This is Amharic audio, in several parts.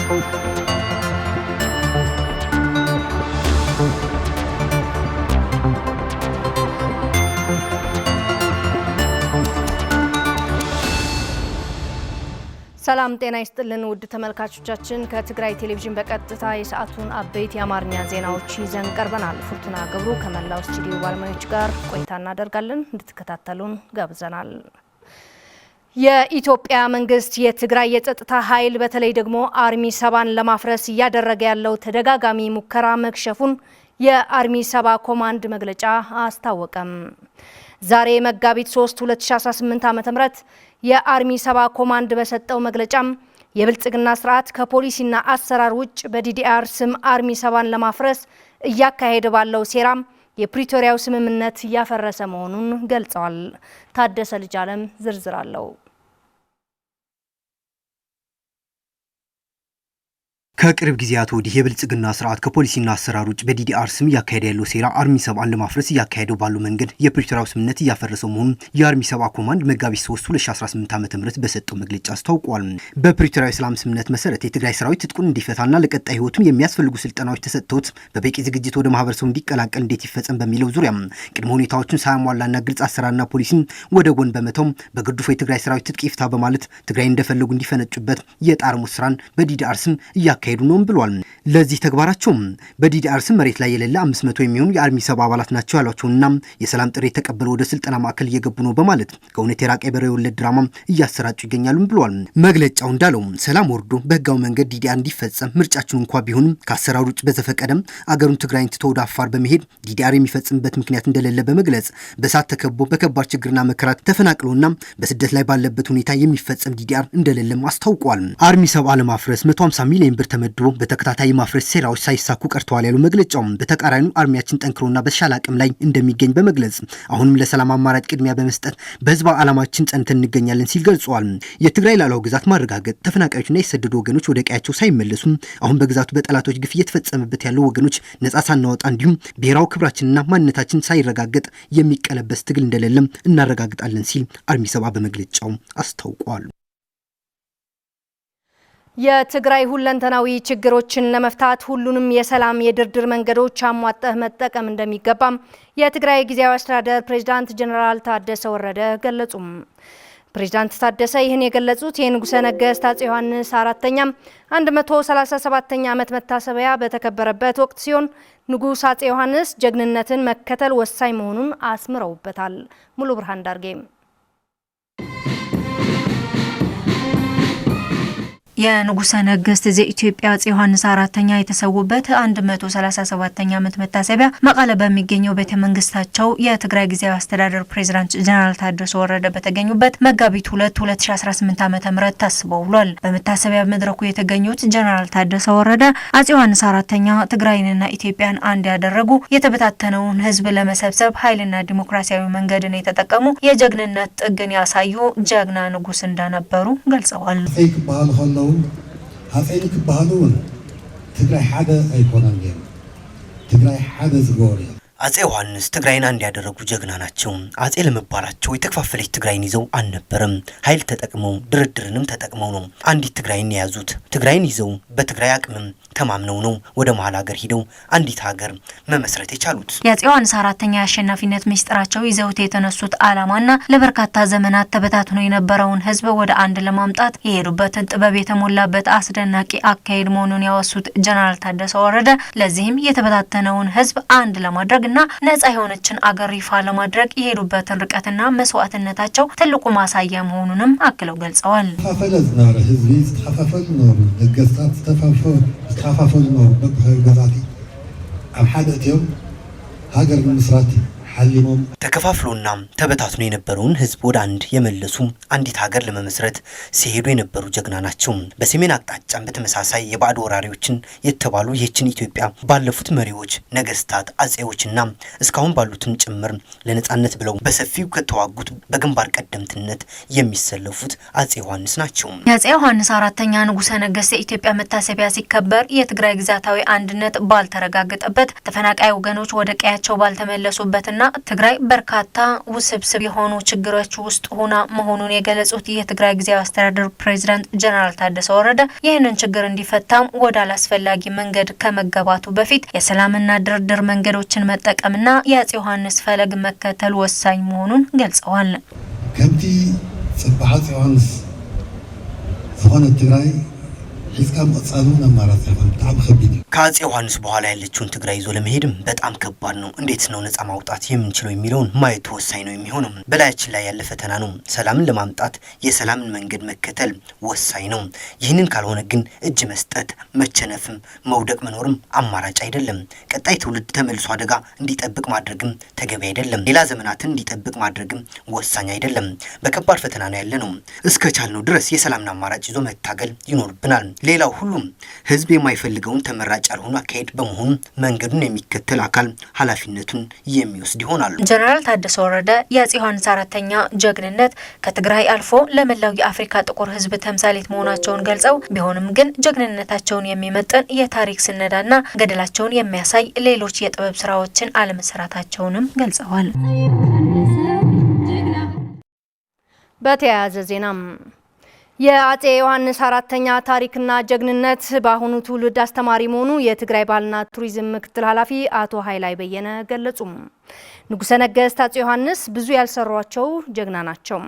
ሰላም ጤና ይስጥልን ውድ ተመልካቾቻችን ከትግራይ ቴሌቪዥን በቀጥታ የሰዓቱን አበይት የአማርኛ ዜናዎች ይዘን ቀርበናል። ፉርቱና ገብሩ ከመላው ስቱዲዮ ባለሙያዎች ጋር ቆይታ እናደርጋለን። እንድትከታተሉን ጋብዘናል። የኢትዮጵያ መንግስት የትግራይ የጸጥታ ኃይል በተለይ ደግሞ አርሚ 7ን ለማፍረስ እያደረገ ያለው ተደጋጋሚ ሙከራ መክሸፉን የአርሚ 7 ኮማንድ መግለጫ አስታወቀም። ዛሬ መጋቢት 3 2018 ዓ.ም የአርሚ 7 ኮማንድ በሰጠው መግለጫም የብልጽግና ስርዓት ከፖሊሲና አሰራር ውጭ በዲዲአር ስም አርሚ 7ን ለማፍረስ እያካሄደ ባለው ሴራም የፕሪቶሪያው ስምምነት ያፈረሰ መሆኑን ገልጸዋል። ታደሰ ልጅ ዓለም ዝርዝር አለው። ከቅርብ ጊዜያት ወዲህ የብልጽግና ስርዓት ከፖሊሲና አሰራር ውጭ በዲዲአር ስም እያካሄደ ያለው ሴራ አርሚ 7ን ለማፍረስ እያካሄደው ባለው መንገድ የፕሪቶሪያው ስምምነት እያፈረሰው መሆኑን የአርሚ 7 ኮማንድ መጋቢት 3 2018 ዓ.ም በሰጠው መግለጫ አስታውቋል። በፕሪቶሪያው የሰላም ስምምነት መሰረት የትግራይ ሰራዊት ትጥቁን እንዲፈታና ለቀጣይ ህይወቱም የሚያስፈልጉ ስልጠናዎች ተሰጥተውት በበቂ ዝግጅት ወደ ማህበረሰቡ እንዲቀላቀል እንዴት ይፈጸም በሚለው ዙሪያ ቅድመ ሁኔታዎችን ሳያሟላና ግልጽ አሰራርና ፖሊሲን ወደ ጎን በመተው በግዱፍ የትግራይ ሰራዊት ትጥቅ ይፍታ በማለት ትግራይ እንደፈለጉ እንዲፈነጩበት የጣርሙስ ስራን በዲዲአር ስም እያካሄዱ ነው ብሏል። ለዚህ ተግባራቸው በዲዲአር ስም መሬት ላይ የሌለ 500 የሚሆኑ የአርሚ 7 አባላት ናቸው ያሏቸውና የሰላም ጥሪ ተቀበለው ወደ ስልጠና ማዕከል እየገቡ ነው በማለት ከእውነት የራቀ የበሬ ወለድ ድራማ እያሰራጩ ይገኛሉ ብሏል። መግለጫው እንዳለው ሰላም ወርዶ በህጋው መንገድ ዲዲአር እንዲፈጸም ምርጫችን እንኳን ቢሆንም ከአሰራር ውጭ በዘፈቀደም አገሩን ትግራይን ትቶ ወደ አፋር በመሄድ ዲዲአር የሚፈጽምበት ምክንያት እንደሌለ በመግለጽ በሳት ተከቦ በከባድ ችግርና መከራ ተፈናቅሎና በስደት ላይ ባለበት ሁኔታ የሚፈጸም ዲዲአር እንደሌለም አስታውቋል። አርሚ 7 ለማፍረስ 150 ሚሊዮን ብር ተመድቦ በተከታታይ ማፍረስ ሴራዎች ሳይሳኩ ቀርተዋል ያሉ መግለጫው በተቃራኒው አርሚያችን ጠንክሮና በተሻለ አቅም ላይ እንደሚገኝ በመግለጽ አሁንም ለሰላም አማራጭ ቅድሚያ በመስጠት በህዝብ ዓላማችን ጸንተን እንገኛለን ሲል ገልጿል። የትግራይ ሉዓላዊ ግዛት ማረጋገጥ ተፈናቃዮችና የተሰደዱ ወገኖች ወደ ቀያቸው ሳይመለሱ አሁን በግዛቱ በጠላቶች ግፍ እየተፈጸመበት ያለው ወገኖች ነጻ ሳናወጣ እንዲሁም ብሔራዊ ክብራችንና ማንነታችን ሳይረጋገጥ የሚቀለበስ ትግል እንደሌለም እናረጋግጣለን ሲል አርሚ 7 በመግለጫው አስታውቋል። የትግራይ ሁለንተናዊ ችግሮችን ለመፍታት ሁሉንም የሰላም የድርድር መንገዶች አሟጠህ መጠቀም እንደሚገባም የትግራይ ጊዜያዊ አስተዳደር ፕሬዝዳንት ጀነራል ታደሰ ወረደ ገለጹም። ፕሬዝዳንት ታደሰ ይህን የገለጹት የንጉሠ ነገሥት አፄ ዮሐንስ 4ኛም 137ኛ ዓመት መታሰቢያ በተከበረበት ወቅት ሲሆን ንጉሥ አፄ ዮሐንስ ጀግንነትን መከተል ወሳኝ መሆኑን አስምረውበታል። ሙሉ ብርሃን ዳርጌም የንጉሠ ነገሥት ዘኢትዮጵያ አፄ ዮሐንስ 4ኛ የተሰዉበት 137ኛ ዓመት መታሰቢያ መቀለ በሚገኘው ቤተ መንግስታቸው የትግራይ ጊዜያዊ አስተዳደር ፕሬዝዳንት ጀነራል ታደሰ ወረደ በተገኙበት መጋቢት 2 2018 ዓ.ም ታስቦ ውሏል። በመታሰቢያ መድረኩ የተገኙት ጀነራል ታደሰ ወረደ አፄ ዮሐንስ 4ኛ ትግራይንና ኢትዮጵያን አንድ ያደረጉ የተበታተነውን ህዝብ ለመሰብሰብ ኃይልና ዲሞክራሲያዊ መንገድን የተጠቀሙ የጀግንነት ጥግን ያሳዩ ጀግና ንጉስ እንደነበሩ ገልጸዋል። هفعل كبهالون تقرأ حدا أيقونان جيم تقرأ حدا زغوري አፄ ዮሐንስ ትግራይን አንድ ያደረጉ ጀግና ናቸው። አፄ ለመባላቸው የተከፋፈለች ትግራይን ይዘው አልነበረም። ኃይል ተጠቅመው ድርድርንም ተጠቅመው ነው አንዲት ትግራይን የያዙት። ትግራይን ይዘው በትግራይ አቅምም ተማምነው ነው ወደ መሀል ሀገር ሄደው አንዲት ሀገር መመስረት የቻሉት። የአፄ ዮሐንስ 4ኛ የአሸናፊነት ምስጢራቸው ይዘውት የተነሱት ዓላማና ለበርካታ ዘመናት ተበታትኖ የነበረውን ህዝብ ወደ አንድ ለማምጣት የሄዱበትን ጥበብ የተሞላበት አስደናቂ አካሄድ መሆኑን ያወሱት ጀነራል ታደሰ ወረደ ለዚህም የተበታተነውን ህዝብ አንድ ለማድረግ እና ነጻ የሆነችን አገር ይፋ ለማድረግ የሄዱበትን ርቀትና መስዋዕትነታቸው ትልቁ ማሳያ መሆኑንም አክለው ገልጸዋል። ተፋፈለዝ ነው ህዝብ ተፋፈሉ ነው ለገስታት ተፋፈሉ ነው በገዛቲ አብ ሐደትዮም ሀገር መስራት ሐሊሞም ተከፋፍሎና ተበታትኖ የነበረውን ህዝብ ወደ አንድ የመለሱ አንዲት ሀገር ለመመስረት ሲሄዱ የነበሩ ጀግና ናቸው። በሰሜን አቅጣጫ በተመሳሳይ የባዕድ ወራሪዎችን የተባሉ ይህችን ኢትዮጵያ ባለፉት መሪዎች ነገስታት አጼዎችና እስካሁን ባሉትም ጭምር ለነጻነት ብለው በሰፊው ከተዋጉት በግንባር ቀደምትነት የሚሰለፉት አፄ ዮሐንስ ናቸው። የአፄ ዮሐንስ 4ኛ ንጉሠ ነገሥት የኢትዮጵያ መታሰቢያ ሲከበር የትግራይ ግዛታዊ አንድነት ባልተረጋገጠበት ተፈናቃይ ወገኖች ወደ ቀያቸው ባልተመለሱበትና ትግራይ በርካታ ውስብስብ የሆኑ ችግሮች ውስጥ ሆና መሆኑን የገለጹት የትግራይ ጊዜያዊ አስተዳደር ፕሬዝዳንት ጀነራል ታደሰ ወረደ ይህንን ችግር እንዲፈታም ወደ አላስፈላጊ መንገድ ከመገባቱ በፊት የሰላምና ድርድር መንገዶችን መጠቀምና የአፄ ዮሐንስ ፈለግ መከተል ወሳኝ መሆኑን ገልጸዋል። ከምቲ ጽባሕ አፄ ዮሐንስ ዝኾነ ትግራይ ሒዝካም ቀጻሉን አማራጭ ይሆን በጣም ከቢድ ከአፄ ዮሐንስ በኋላ ያለችውን ትግራይ ይዞ ለመሄድም በጣም ከባድ ነው። እንዴት ነው ነፃ ማውጣት የምንችለው የሚለውን ማየት ወሳኝ ነው የሚሆነው። በላያችን ላይ ያለ ፈተና ነው። ሰላምን ለማምጣት የሰላምን መንገድ መከተል ወሳኝ ነው። ይህንን ካልሆነ ግን እጅ መስጠት፣ መቸነፍም፣ መውደቅ መኖርም አማራጭ አይደለም። ቀጣይ ትውልድ ተመልሶ አደጋ እንዲጠብቅ ማድረግም ተገቢ አይደለም። ሌላ ዘመናትን እንዲጠብቅ ማድረግም ወሳኝ አይደለም። በከባድ ፈተና ነው ያለ ነው። እስከቻልነው ድረስ የሰላምን አማራጭ ይዞ መታገል ይኖርብናል። ሌላው ሁሉም ህዝብ የማይፈልገውን ተመራጭ ያልሆነ አካሄድ በመሆኑ መንገዱን የሚከተል አካል ኃላፊነቱን የሚወስድ ይሆናል። ጀነራል ታደሰ ወረደ የአፄ ዮሐንስ አራተኛ ጀግንነት ከትግራይ አልፎ ለመላው የአፍሪካ ጥቁር ህዝብ ተምሳሌት መሆናቸውን ገልጸው ቢሆንም ግን ጀግንነታቸውን የሚመጥን የታሪክ ስነዳና ገድላቸውን የሚያሳይ ሌሎች የጥበብ ስራዎችን አለመሰራታቸውንም ገልጸዋል። በተያያዘ ዜናም የአፄ ዮሐንስ አራተኛ ታሪክና ጀግንነት በአሁኑ ትውልድ አስተማሪ መሆኑ የትግራይ ባህልና ቱሪዝም ምክትል ኃላፊ አቶ ኃይላይ በየነ ገለጹ። ንጉሠ ነገሥት አፄ ዮሐንስ ብዙ ያልሰሯቸው ጀግና ናቸው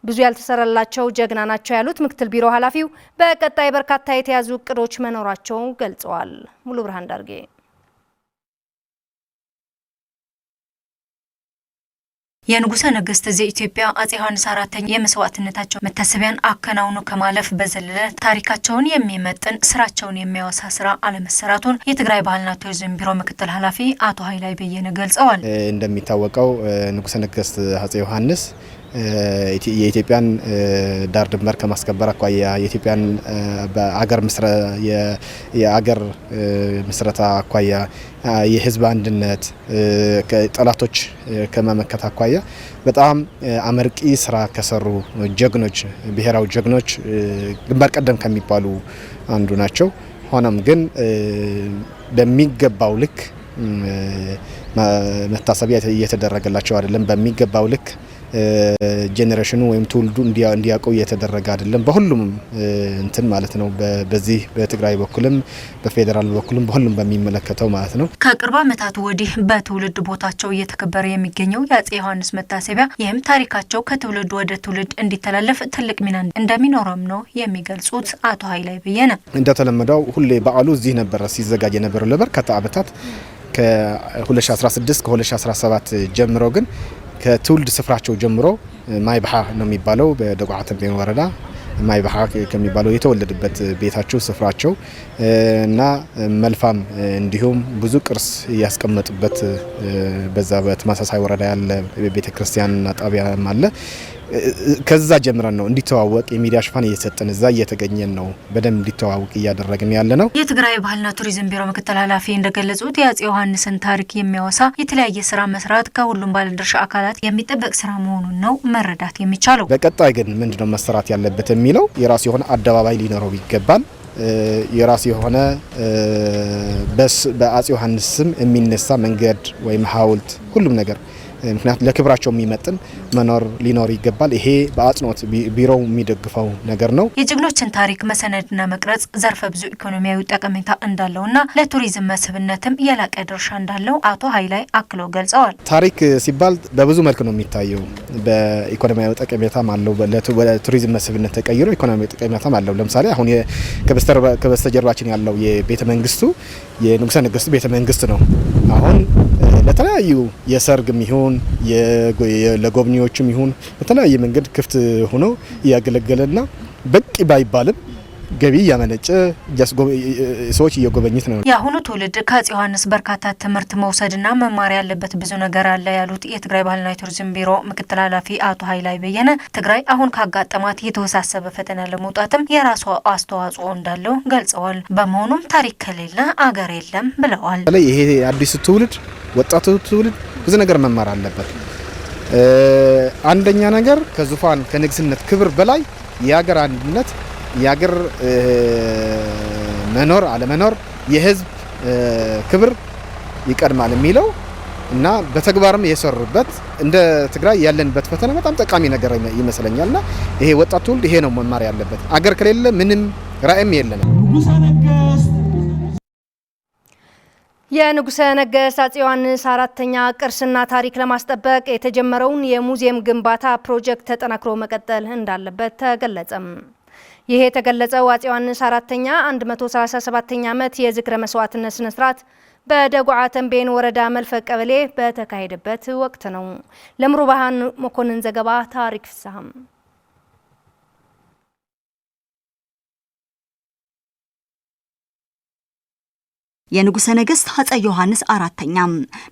ብዙ ያልተሰራላቸው ጀግና ናቸው ያሉት ምክትል ቢሮ ኃላፊው በቀጣይ በርካታ የተያዙ እቅዶች መኖራቸው ገልጸዋል። ሙሉ ብርሃን ዳርጌ የንጉሠ ነገሥት ዘኢትዮጵያ አፄ ዮሐንስ አራተኛ የመስዋዕትነታቸው መታሰቢያን አከናውኖ ከማለፍ በዘለለ ታሪካቸውን የሚመጥን ስራቸውን የሚያወሳ ስራ አለመሰራቱን የትግራይ ባህልና ቱሪዝም ቢሮ ምክትል ኃላፊ አቶ ኃይላይ በየነ ገልጸዋል። እንደሚታወቀው ንጉሠ ነገሥት አፄ ዮሐንስ የኢትዮጵያን ዳር ድንበር ከማስከበር አኳያ የኢትዮጵያን የአገር ምስረታ አኳያ የህዝብ አንድነት ከጠላቶች ከመመከት አኳያ በጣም አመርቂ ስራ ከሰሩ ጀግኖች ብሔራዊ ጀግኖች ግንባር ቀደም ከሚባሉ አንዱ ናቸው። ሆኖም ግን በሚገባው ልክ መታሰቢያ እየተደረገላቸው አይደለም። በሚገባው ልክ ጄኔሬሽኑ ወይም ትውልዱ እንዲያውቀው እየተደረገ አይደለም። በሁሉም እንትን ማለት ነው። በዚህ በትግራይ በኩልም በፌዴራል በኩልም በሁሉም በሚመለከተው ማለት ነው። ከቅርብ ዓመታት ወዲህ በትውልድ ቦታቸው እየተከበረ የሚገኘው የአፄ ዮሐንስ መታሰቢያ ይህም ታሪካቸው ከትውልድ ወደ ትውልድ እንዲተላለፍ ትልቅ ሚና እንደሚኖረም ነው የሚገልጹት አቶ ኃይላይ በየነ። እንደተለመደው ሁሌ በዓሉ እዚህ ነበረ ሲዘጋጅ የነበረው ለበርካታ ዓመታት ከ2016 ከ2017 ጀምሮ ግን ከትውልድ ስፍራቸው ጀምሮ ማይባሃ ነው የሚባለው በደጓዓ ተንቤን ወረዳ ማይባሃ ከሚባለው የተወለደበት ቤታቸው ስፍራቸው እና መልፋም እንዲሁም ብዙ ቅርስ ያስቀመጡበት በዛ በተመሳሳይ ወረዳ ያለ ቤተክርስቲያንና ጣቢያም አለ። ከዛ ጀምረን ነው እንዲተዋወቅ የሚዲያ ሽፋን እየሰጠን እዛ እየተገኘን ነው በደንብ እንዲተዋወቅ እያደረግን ያለ ነው። የትግራይ ባህልና ቱሪዝም ቢሮ ምክትል ኃላፊ እንደገለጹት የአፄ ዮሐንስን ታሪክ የሚያወሳ የተለያየ ስራ መስራት ከሁሉም ባለድርሻ አካላት የሚጠበቅ ስራ መሆኑን ነው መረዳት የሚቻለው። በቀጣይ ግን ምንድነው መሰራት ያለበት የሚለው የራሱ የሆነ አደባባይ ሊኖረው ይገባል። የራሱ የሆነ በአፄ ዮሐንስ ስም የሚነሳ መንገድ ወይም ሐውልት ሁሉም ነገር ምክንያቱም ለክብራቸው የሚመጥን መኖር ሊኖር ይገባል። ይሄ በአጽንኦት ቢሮው የሚደግፈው ነገር ነው። የጀግኖችን ታሪክ መሰነድና መቅረጽ ዘርፈ ብዙ ኢኮኖሚያዊ ጠቀሜታ እንዳለውና ለቱሪዝም መስህብነትም የላቀ ድርሻ እንዳለው አቶ ኃይላይ አክለው ገልጸዋል። ታሪክ ሲባል በብዙ መልክ ነው የሚታየው። በኢኮኖሚያዊ ጠቀሜታም አለው። ለቱሪዝም መስህብነት ተቀይሮ ኢኮኖሚያዊ ጠቀሜታም አለው። ለምሳሌ አሁን ከበስተጀርባችን ያለው የቤተ መንግስቱ የንጉሠ ነገሥቱ ቤተ መንግስት ነው። አሁን ለተለያዩ የሰርግም ይሁን ለጎብኚዎችም ይሁን በተለያየ መንገድ ክፍት ሆኖ እያገለገለና በቂ ባይባልም ገቢ ያመነጨ ሰዎች እየጎበኙት ነው። የአሁኑ ትውልድ ከአፄ ዮሐንስ በርካታ ትምህርት መውሰድና መማር ያለበት ብዙ ነገር አለ ያሉት የትግራይ ባህልና ቱሪዝም ቢሮ ምክትል ኃላፊ አቶ ኃይላይ በየነ ትግራይ አሁን ካጋጠማት የተወሳሰበ ፈተና ለመውጣትም የራሷ አስተዋጽኦ እንዳለው ገልጸዋል። በመሆኑም ታሪክ ከሌለ አገር የለም ብለዋል። ይሄ አዲሱ ትውልድ ወጣቱ ትውልድ ብዙ ነገር መማር አለበት። አንደኛ ነገር ከዙፋን ከንግስነት ክብር በላይ የሀገር አንድነት የሀገር መኖር አለመኖር የህዝብ ክብር ይቀድማል የሚለው እና በተግባርም የሰሩበት እንደ ትግራይ ያለንበት ፈተና በጣም ጠቃሚ ነገር ይመስለኛልና ይሄ ወጣት ትውልድ ይሄ ነው መማር ያለበት። አገር ከሌለ ምንም ራዕይም የለንም። የንጉሠ ነገሥት አፄ ዮሐንስ አራተኛ ቅርስና ታሪክ ለማስጠበቅ የተጀመረውን የሙዚየም ግንባታ ፕሮጀክት ተጠናክሮ መቀጠል እንዳለበት ተገለጸም። ይሄ የተገለጸው አፄ ዮሐንስ አራተኛ 137ኛ ዓመት የዝክረ መስዋዕትነት ስነ ስርዓት በደጉዓ ተንቤን ወረዳ መልፈቅ ቀበሌ በተካሄደበት ወቅት ነው። ለምሩ ባህን መኮንን ዘገባ ታሪክ ፍሳም የንጉሠ ነገሥት አፄ ዮሐንስ አራተኛ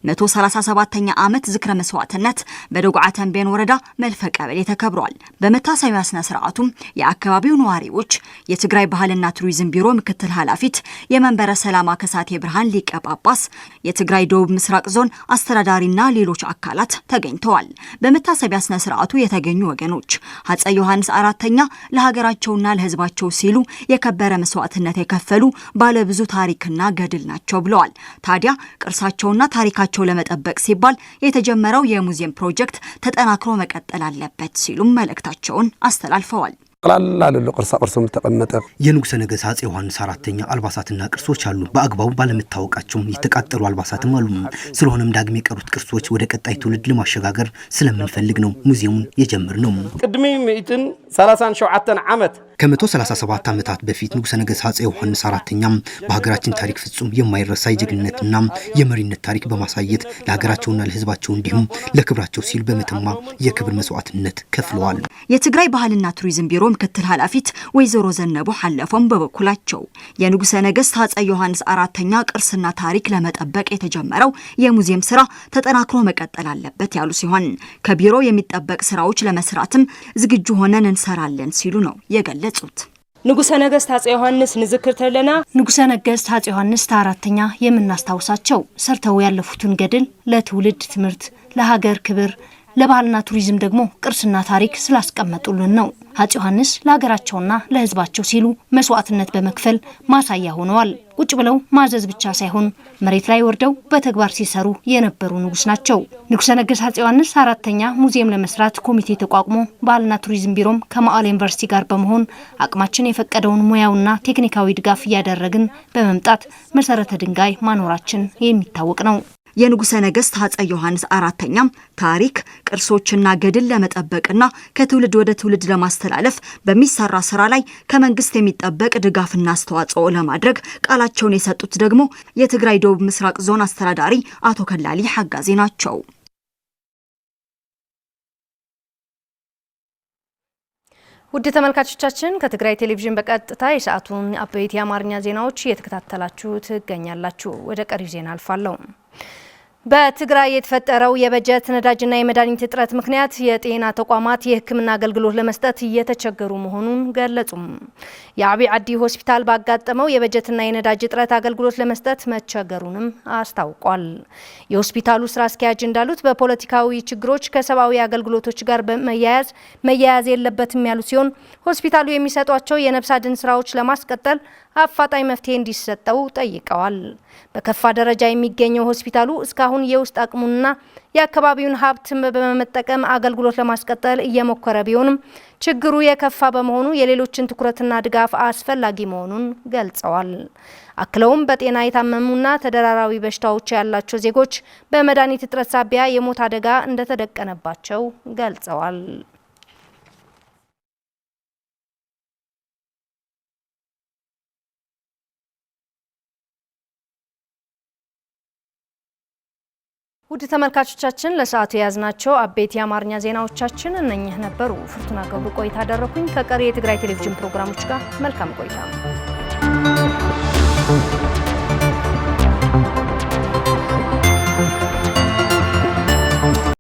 137ኛ ዓመት ዝክረ መስዋዕትነት በደጉዓ ተንቤን ወረዳ መልፈቅ ቀበሌ ተከብሯል። በመታሰቢያ ስነ ስርዓቱ የአካባቢው ነዋሪዎች፣ የትግራይ ባህልና ቱሪዝም ቢሮ ምክትል ኃላፊት፣ የመንበረ ሰላማ ከሳቴ ብርሃን ሊቀ ጳጳስ፣ የትግራይ ደቡብ ምስራቅ ዞን አስተዳዳሪና ሌሎች አካላት ተገኝተዋል። በመታሰቢያ ስነ ስርዓቱ የተገኙ ወገኖች አፄ ዮሐንስ አራተኛ ለሀገራቸውና ለሕዝባቸው ሲሉ የከበረ መስዋዕትነት የከፈሉ ባለብዙ ታሪክና ገድል ናቸው ብለዋል። ታዲያ ቅርሳቸውና ታሪካቸው ለመጠበቅ ሲባል የተጀመረው የሙዚየም ፕሮጀክት ተጠናክሮ መቀጠል አለበት ሲሉም መልእክታቸውን አስተላልፈዋል። ቀላል ቅርሳ ቅርሶም ተቀመጠ የንጉሠ ነገሥት አፄ ዮሐንስ አራተኛ አልባሳትና ቅርሶች አሉ። በአግባቡ ባለመታወቃቸው የተቃጠሉ አልባሳትም አሉ። ስለሆነም ዳግም የቀሩት ቅርሶች ወደ ቀጣይ ትውልድ ለማሸጋገር ስለምንፈልግ ነው ሙዚየሙን የጀመርነው። ቅድሚ 137 ዓመት ከ137 ዓመታት በፊት ንጉሠ ነገሥት አፄ ዮሐንስ አራተኛም በሀገራችን ታሪክ ፍጹም የማይረሳ የጀግንነትና የመሪነት ታሪክ በማሳየት ለሀገራቸውና ለሕዝባቸው እንዲሁም ለክብራቸው ሲል በመተማ የክብር መስዋዕትነት ከፍለዋል። የትግራይ ባህልና ቱሪዝም ቢሮ ምክትል ኃላፊት ወይዘሮ ዘነቡ ሐለፎም በበኩላቸው የንጉሠ ነገሥት አፄ ዮሐንስ አራተኛ ቅርስና ታሪክ ለመጠበቅ የተጀመረው የሙዚየም ስራ ተጠናክሮ መቀጠል አለበት ያሉ ሲሆን ከቢሮ የሚጠበቅ ስራዎች ለመስራትም ዝግጁ ሆነን እንሰራለን ሲሉ ነው የገለጹት። ንጉሠ ነገሥት አፄ ዮሐንስ ንዝክር ተለና ንጉሠ ነገሥት አፄ ዮሐንስ አራተኛ የምናስታውሳቸው ሰርተው ያለፉትን ገድል ለትውልድ ትምህርት፣ ለሀገር ክብር፣ ለባህልና ቱሪዝም ደግሞ ቅርስና ታሪክ ስላስቀመጡልን ነው። አፄ ዮሐንስ ለሀገራቸውና ለሕዝባቸው ሲሉ መስዋዕትነት በመክፈል ማሳያ ሆነዋል። ቁጭ ብለው ማዘዝ ብቻ ሳይሆን መሬት ላይ ወርደው በተግባር ሲሰሩ የነበሩ ንጉስ ናቸው። ንጉሠ ነገሥት አፄ ዮሐንስ አራተኛ ሙዚየም ለመስራት ኮሚቴ ተቋቁሞ ባህልና ቱሪዝም ቢሮም ከመቀሌ ዩኒቨርሲቲ ጋር በመሆን አቅማችን የፈቀደውን ሙያውና ቴክኒካዊ ድጋፍ እያደረግን በመምጣት መሰረተ ድንጋይ ማኖራችን የሚታወቅ ነው። የንጉሠ ነገሥት አፄ ዮሐንስ አራተኛም ታሪክ ቅርሶችና ገድል ለመጠበቅና ከትውልድ ወደ ትውልድ ለማስተላለፍ በሚሰራ ስራ ላይ ከመንግስት የሚጠበቅ ድጋፍና አስተዋጽኦ ለማድረግ ቃላቸውን የሰጡት ደግሞ የትግራይ ደቡብ ምስራቅ ዞን አስተዳዳሪ አቶ ከላሊ ሐጋዜ ናቸው። ውድ ተመልካቾቻችን ከትግራይ ቴሌቪዥን በቀጥታ የሰዓቱን አበይት የአማርኛ ዜናዎች እየተከታተላችሁ ትገኛላችሁ። ወደ ቀሪው ዜና አልፋለሁ። በትግራይ የተፈጠረው የበጀት ነዳጅና የመድኃኒት እጥረት ምክንያት የጤና ተቋማት የሕክምና አገልግሎት ለመስጠት እየተቸገሩ መሆኑን ገለጹም። የአብይ ዓዲ ሆስፒታል ባጋጠመው የበጀትና የነዳጅ እጥረት አገልግሎት ለመስጠት መቸገሩንም አስታውቋል። የሆስፒታሉ ስራ አስኪያጅ እንዳሉት በፖለቲካዊ ችግሮች ከሰብአዊ አገልግሎቶች ጋር መያያዝ የለበትም ያሉ ሲሆን ሆስፒታሉ የሚሰጧቸው የነፍስ አድን ስራዎች ለማስቀጠል አፋጣኝ መፍትሄ እንዲሰጠው ጠይቀዋል። በከፋ ደረጃ የሚገኘው ሆስፒታሉ እስካሁን የውስጥ አቅሙንና የአካባቢውን ሀብት በመጠቀም አገልግሎት ለማስቀጠል እየሞከረ ቢሆንም ችግሩ የከፋ በመሆኑ የሌሎችን ትኩረትና ድጋፍ አስፈላጊ መሆኑን ገልጸዋል። አክለውም በጤና የታመሙና ተደራራቢ በሽታዎች ያላቸው ዜጎች በመድኃኒት እጥረት ሳቢያ የሞት አደጋ እንደተደቀነባቸው ገልጸዋል። ውድ ተመልካቾቻችን ለሰዓቱ የያዝናቸው አበይት የአማርኛ ዜናዎቻችን እነኚህ ነበሩ። ፍርቱና ገብሩ ቆይታ አደረኩኝ። ከቀሪ የትግራይ ቴሌቪዥን ፕሮግራሞች ጋር መልካም ቆይታ።